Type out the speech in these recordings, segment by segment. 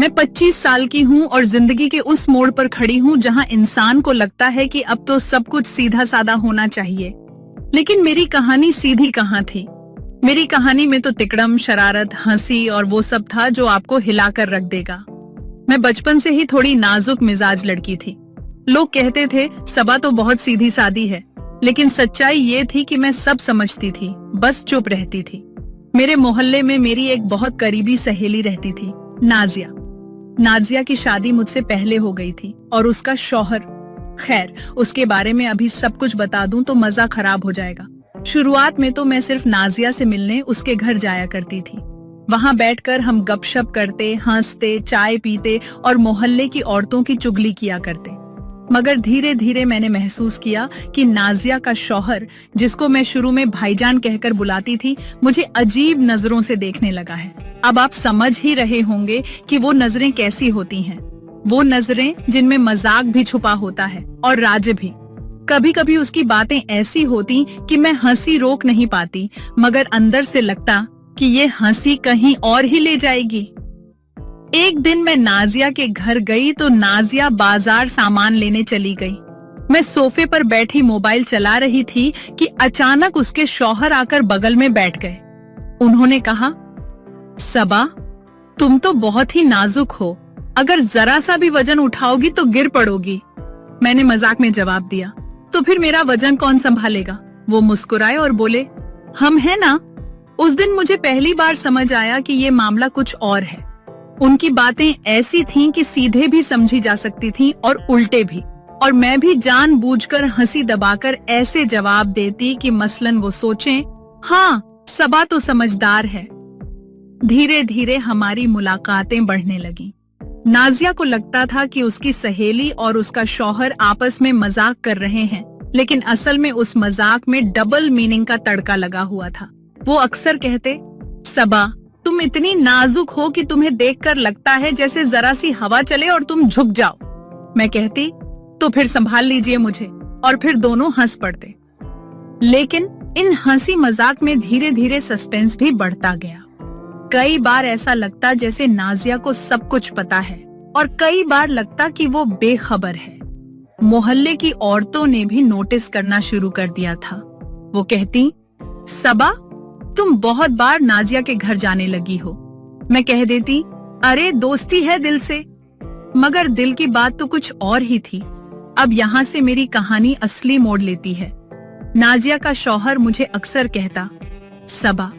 मैं 25 साल की हूँ और जिंदगी के उस मोड़ पर खड़ी हूँ जहाँ इंसान को लगता है कि अब तो सब कुछ सीधा साधा होना चाहिए। लेकिन मेरी कहानी सीधी कहाँ थी। मेरी कहानी में तो तिकड़म, शरारत, हंसी और वो सब था जो आपको हिलाकर रख देगा। मैं बचपन से ही थोड़ी नाजुक मिजाज लड़की थी। लोग कहते थे सबा तो बहुत सीधी सादी है, लेकिन सच्चाई ये थी कि मैं सब समझती थी, बस चुप रहती थी। मेरे मोहल्ले में मेरी एक बहुत करीबी सहेली रहती थी, नाजिया। नाजिया की शादी मुझसे पहले हो गई थी और उसका शौहर, खैर उसके बारे में अभी सब कुछ बता दूं तो मजा खराब हो जाएगा। शुरुआत में तो मैं सिर्फ नाजिया से मिलने उसके घर जाया करती थी। वहां बैठकर हम गपशप करते, हंसते, चाय पीते और मोहल्ले की औरतों की चुगली किया करते। मगर धीरे धीरे मैंने महसूस किया कि नाजिया का शौहर, जिसको मैं शुरू में भाईजान कहकर बुलाती थी, मुझे अजीब नजरों से देखने लगा है। अब आप समझ ही रहे होंगे कि वो नजरें कैसी होती हैं। वो नजरें जिनमें मजाक भी छुपा होता है और राज भी। कभी कभी उसकी बातें ऐसी होती कि मैं हंसी रोक नहीं पाती, मगर अंदर से लगता कि ये हंसी कहीं और ही ले जाएगी। एक दिन मैं नाजिया के घर गई तो नाजिया बाजार सामान लेने चली गई। मैं सोफे पर बैठी मोबाइल चला रही थी कि अचानक उसके शौहर आकर बगल में बैठ गए। उन्होंने कहा, सबा, तुम तो बहुत ही नाजुक हो, अगर जरा सा भी वजन उठाओगी तो गिर पड़ोगी। मैंने मजाक में जवाब दिया, तो फिर मेरा वजन कौन संभालेगा? वो मुस्कुराए और बोले, हम हैं ना। उस दिन मुझे पहली बार समझ आया कि ये मामला कुछ और है। उनकी बातें ऐसी थीं कि सीधे भी समझी जा सकती थीं और उल्टे भी, और मैं भी जानबूझकर हंसी दबाकर ऐसे जवाब देती कि मसलन वो सोचें, हाँ सबा तो समझदार है। धीरे धीरे हमारी मुलाकातें बढ़ने लगीं। नाजिया को लगता था कि उसकी सहेली और उसका शौहर आपस में मजाक कर रहे हैं, लेकिन असल में उस मजाक में डबल मीनिंग का तड़का लगा हुआ था। वो अक्सर कहते, सबा, तुम इतनी नाजुक हो कि तुम्हें देखकर लगता है जैसे जरा सी हवा चले और तुम झुक जाओ। मैं कहती, तो फिर संभाल लीजिए मुझे, और फिर दोनों हंस पड़ते। लेकिन इन हंसी मजाक में धीरे धीरे सस्पेंस भी बढ़ता गया। कई बार ऐसा लगता जैसे नाजिया को सब कुछ पता है, और कई बार लगता कि वो बेखबर है। मोहल्ले की औरतों ने भी नोटिस करना शुरू कर दिया था। वो कहती, सबा, तुम बहुत बार नाजिया के घर जाने लगी हो। मैं कह देती, अरे दोस्ती है दिल से। मगर दिल की बात तो कुछ और ही थी। अब यहाँ से मेरी कहानी असली मोड़ लेती है। नाजिया का शौहर मुझे अक्सर कहता, सबा,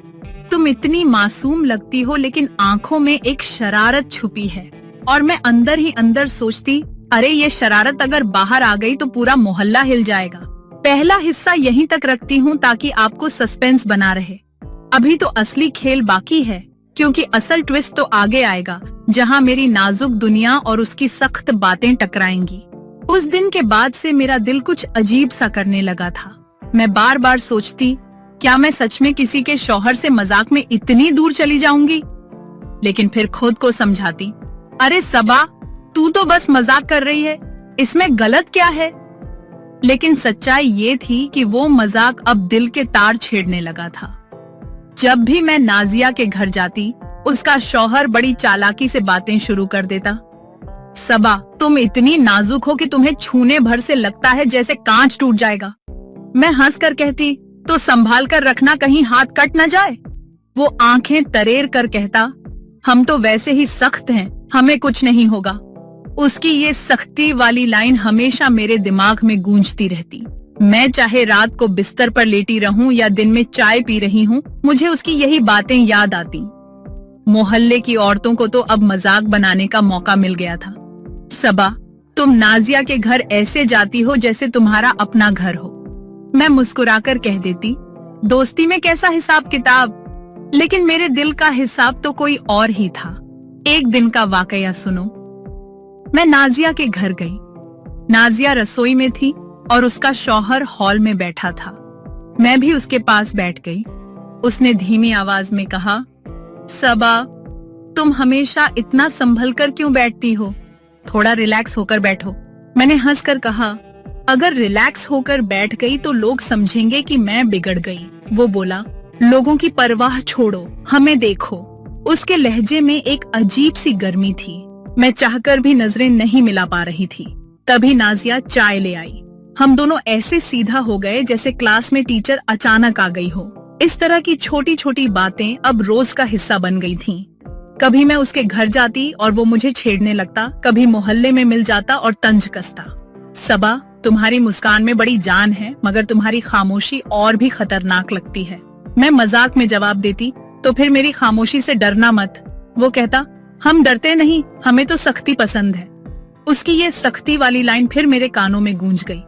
तुम इतनी मासूम लगती हो, लेकिन आंखों में एक शरारत छुपी है। और मैं अंदर ही अंदर सोचती, अरे ये शरारत अगर बाहर आ गई तो पूरा मोहल्ला हिल जाएगा। पहला हिस्सा यहीं तक रखती हूँ ताकि आपको सस्पेंस बना रहे। अभी तो असली खेल बाकी है, क्योंकि असल ट्विस्ट तो आगे आएगा, जहाँ मेरी नाजुक दुनिया और उसकी सख्त बातें टकराएंगी। उस दिन के बाद से मेरा दिल कुछ अजीब सा करने लगा था। मैं बार बार सोचती, क्या मैं सच में किसी के शौहर से मजाक में इतनी दूर चली जाऊंगी? लेकिन फिर खुद को समझाती, अरे सबा, तू तो बस मजाक कर रही है, इसमें गलत क्या है? लेकिन सच्चाई ये थी कि वो मजाक अब दिल के तार छेड़ने लगा था। जब भी मैं नाजिया के घर जाती, उसका शौहर बड़ी चालाकी से बातें शुरू कर देता। सबा, तुम इतनी नाजुक हो कि तुम्हें छूने भर से लगता है जैसे कांच टूट जाएगा। मैं हंसकर कहती, तो संभाल कर रखना, कहीं हाथ कट न जाए। वो आंखें तरेर कर कहता, हम तो वैसे ही सख्त हैं, हमें कुछ नहीं होगा। उसकी ये सख्ती वाली लाइन हमेशा मेरे दिमाग में गूंजती रहती। मैं चाहे रात को बिस्तर पर लेटी रहूं या दिन में चाय पी रही हूं, मुझे उसकी यही बातें याद आती। मोहल्ले की औरतों को तो अब मजाक बनाने का मौका मिल गया था। सबा, तुम नाजिया के घर ऐसे जाती हो जैसे तुम्हारा अपना घर हो। मैं मुस्कुराकर कह देती, दोस्ती में कैसा हिसाब किताब। लेकिन मेरे दिल का हिसाब तो कोई और ही था। एक दिन का वाकया सुनो। मैं नाजिया के घर गई। नाजिया रसोई में थी और उसका शौहर हॉल में बैठा था। मैं भी उसके पास बैठ गई। उसने धीमी आवाज में कहा, सबा, तुम हमेशा इतना संभल कर क्यों बैठती हो? थोड़ा रिलैक्स होकर बैठो। मैंने हंसकर कहा, अगर रिलैक्स होकर बैठ गई तो लोग समझेंगे कि मैं बिगड़ गई। वो बोला, लोगों की परवाह छोड़ो, हमें देखो। उसके लहजे में एक अजीब सी गर्मी थी, मैं चाहकर भी नजरें नहीं मिला पा रही थी। तभी नाजिया चाय ले आई। हम दोनों ऐसे सीधा हो गए जैसे क्लास में टीचर अचानक आ गई हो। इस तरह की छोटी छोटी बातें अब रोज का हिस्सा बन गई थीं। कभी मैं उसके घर जाती और वो मुझे छेड़ने लगता, कभी मोहल्ले में मिल जाता और तंज कसता। सबा, तुम्हारी मुस्कान में बड़ी जान है, मगर तुम्हारी खामोशी और भी खतरनाक लगती है। मैं मजाक में जवाब देती, तो फिर मेरी खामोशी से डरना मत। वो कहता, हम डरते नहीं, हमें तो सख्ती पसंद है। उसकी ये सख्ती वाली लाइन फिर मेरे कानों में गूंज गई।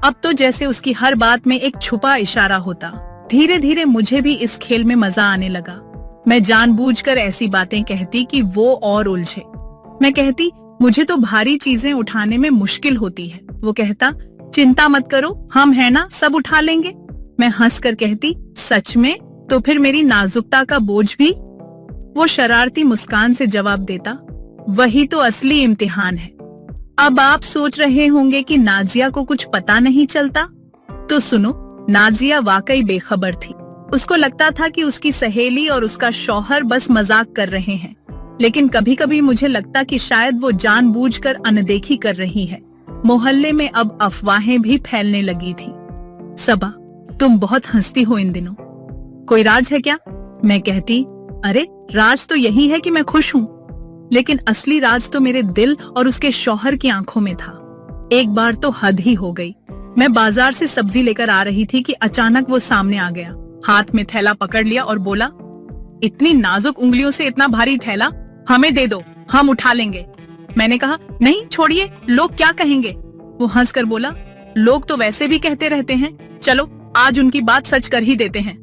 अब तो जैसे उसकी हर बात में एक छुपा इशारा होता। धीरे धीरे मुझे भी इस खेल में मजा आने लगा। मैं जानबूझकर ऐसी बातें कहती कि वो और उलझे। मैं कहती, मुझे तो भारी चीजें उठाने में मुश्किल होती है। वो कहता, चिंता मत करो, हम है ना, सब उठा लेंगे। मैं हंसकर कहती, सच में? तो फिर मेरी नाजुकता का बोझ भी? वो शरारती मुस्कान से जवाब देता, वही तो असली इम्तिहान है। अब आप सोच रहे होंगे कि नाजिया को कुछ पता नहीं चलता, तो सुनो, नाजिया वाकई बेखबर थी। उसको लगता था कि उसकी सहेली और उसका शौहर बस मजाक कर रहे हैं, लेकिन कभी कभी मुझे लगता कि शायद वो जानबूझकर अनदेखी कर रही है। मोहल्ले में अब अफवाहें भी फैलने लगी थी। सबा, तुम बहुत हंसती हो इन दिनों, कोई राज है क्या? मैं कहती, अरे राज तो यही है कि मैं खुश हूँ। लेकिन असली राज तो मेरे दिल और उसके शौहर की आंखों में था। एक बार तो हद ही हो गई। मैं बाजार से सब्जी लेकर आ रही थी कि अचानक वो सामने आ गया। हाथ में थैला पकड़ लिया और बोला, इतनी नाजुक उंगलियों से इतना भारी थैला हमें दे दो, हम उठा लेंगे। मैंने कहा, नहीं छोड़िए, लोग क्या कहेंगे? वो हंसकर बोला, लोग तो वैसे भी कहते रहते हैं, चलो आज उनकी बात सच कर ही देते हैं।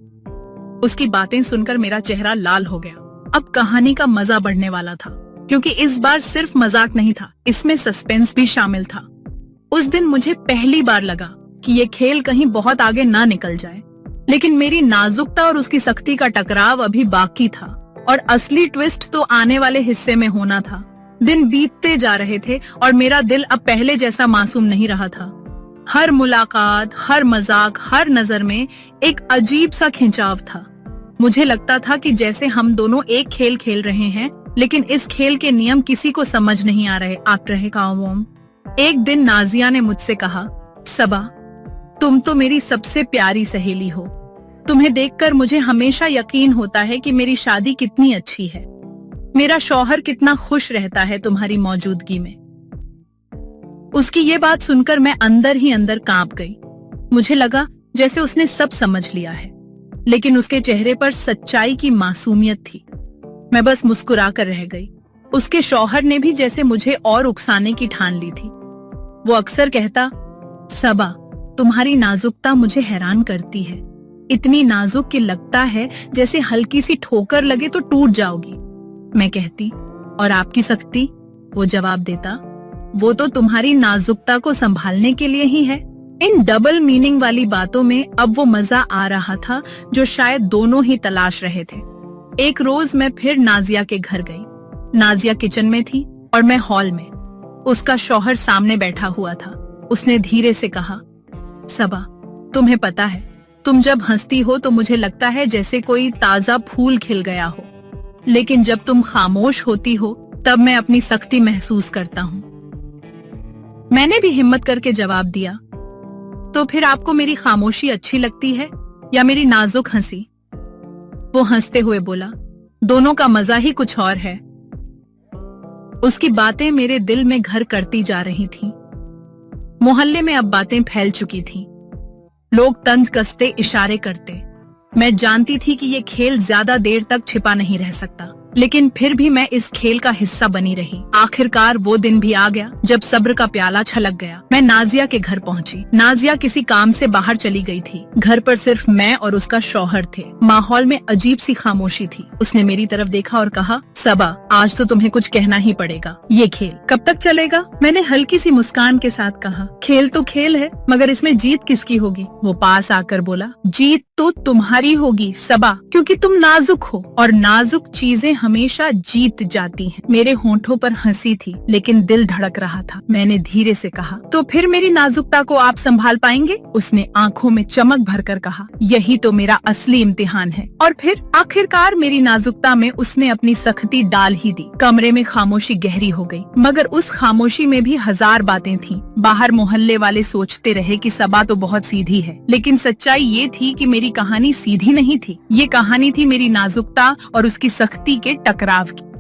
उसकी बातें सुनकर मेरा चेहरा लाल हो गया। अब कहानी का मजा बढ़ने वाला था, क्योंकि इस बार सिर्फ मजाक नहीं था, इसमें सस्पेंस भी शामिल था। उस दिन मुझे पहली बार लगा कि ये खेल कहीं बहुत आगे ना निकल जाए, लेकिन मेरी नाजुकता और उसकी सख्ती का टकराव अभी बाकी था, और असली ट्विस्ट तो आने वाले हिस्से में होना था। दिन बीतते जा रहे थे और मेरा दिल अब पहले जैसा मासूम नहीं रहा था। हर मुलाकात, हर मजाक, हर नजर में एक अजीब सा खिंचाव था। मुझे लगता था कि जैसे हम दोनों एक खेल खेल रहे हैं, लेकिन इस खेल के नियम किसी को समझ नहीं आ रहे कावोम। एक दिन नाजिया ने मुझसे कहा, सबा, तुम तो मेरी सबसे प्यारी सहेली हो। तुम्हें देखकर मुझे हमेशा यकीन होता है कि मेरी शादी कितनी अच्छी है। मेरा शौहर कितना खुश रहता है तुम्हारी मौजूदगी में। उसकी ये बात सुनकर मैं अंदर ही अंदर कांप गई। मुझे लगा जैसे उसने सब समझ लिया है, लेकिन उसके चेहरे पर सच्चाई की मासूमियत थी। मैं बस मुस्कुराकर रह गई। उसके शौहर ने भी जैसे मुझे और उकसाने की ठान ली थी। वो अक्सर कहता, सबा, तुम्हारी नाजुकता मुझे हैरान करती है। इतनी नाजुक कि लगता है जैसे हल्की सी ठोकर लगे तो टूट जाओगी। मैं कहती, और आपकी सख्ती? वो जवाब देता, वो तो तुम्हारी नाजुकता को संभालने के लिए ही है। इन डबल मीनिंग वाली बातों में अब वो मजा आ रहा था जो शायद दोनों ही तलाश रहे थे। एक रोज मैं फिर नाजिया के घर गई। नाजिया किचन में थी और मैं हॉल में। उसका शौहर सामने बैठा हुआ था। उसने धीरे से कहा, सबा, तुम्हें पता है, तुम जब हंसती हो तो मुझे लगता है जैसे कोई ताजा फूल खिल गया हो, लेकिन जब तुम खामोश होती हो तब मैं अपनी सख्ती महसूस करता हूँ। मैंने भी हिम्मत करके जवाब दिया, तो फिर आपको मेरी खामोशी अच्छी लगती है या मेरी नाजुक हंसी? वो हंसते हुए बोला, दोनों का मजा ही कुछ और है। उसकी बातें मेरे दिल में घर करती जा रही थीं। मोहल्ले में अब बातें फैल चुकी थीं। लोग तंज कसते, इशारे करते। मैं जानती थी कि ये खेल ज्यादा देर तक छिपा नहीं रह सकता, लेकिन फिर भी मैं इस खेल का हिस्सा बनी रही। आखिरकार वो दिन भी आ गया जब सब्र का प्याला छलक गया। मैं नाजिया के घर पहुंची। नाजिया किसी काम से बाहर चली गई थी। घर पर सिर्फ मैं और उसका शौहर थे। माहौल में अजीब सी खामोशी थी। उसने मेरी तरफ देखा और कहा, सबा, आज तो तुम्हें कुछ कहना ही पड़ेगा। ये खेल कब तक चलेगा? मैंने हल्की सी मुस्कान के साथ कहा, खेल तो खेल है, मगर इसमें जीत किसकी होगी? वो पास आकर बोला, जीत तो तुम्हारी होगी सबा, क्योंकि तुम नाजुक हो और नाजुक चीजें हमेशा जीत जाती हैं। मेरे होंठों पर हंसी थी, लेकिन दिल धड़क रहा था। मैंने धीरे से कहा, तो फिर मेरी नाजुकता को आप संभाल पाएंगे? उसने आंखों में चमक भरकर कहा, यही तो मेरा असली इम्तिहान है। और फिर आखिरकार मेरी नाजुकता में उसने अपनी सख्ती डाल ही दी। कमरे में खामोशी गहरी हो गई, मगर उस खामोशी में भी हजार बातें थीं। बाहर मोहल्ले वाले सोचते रहे कि सबा तो बहुत सीधी है, लेकिन सच्चाई ये थी कि मेरी कहानी सीधी नहीं थी। ये कहानी थी मेरी नाजुकता और उसकी सख्ती के टकराव की।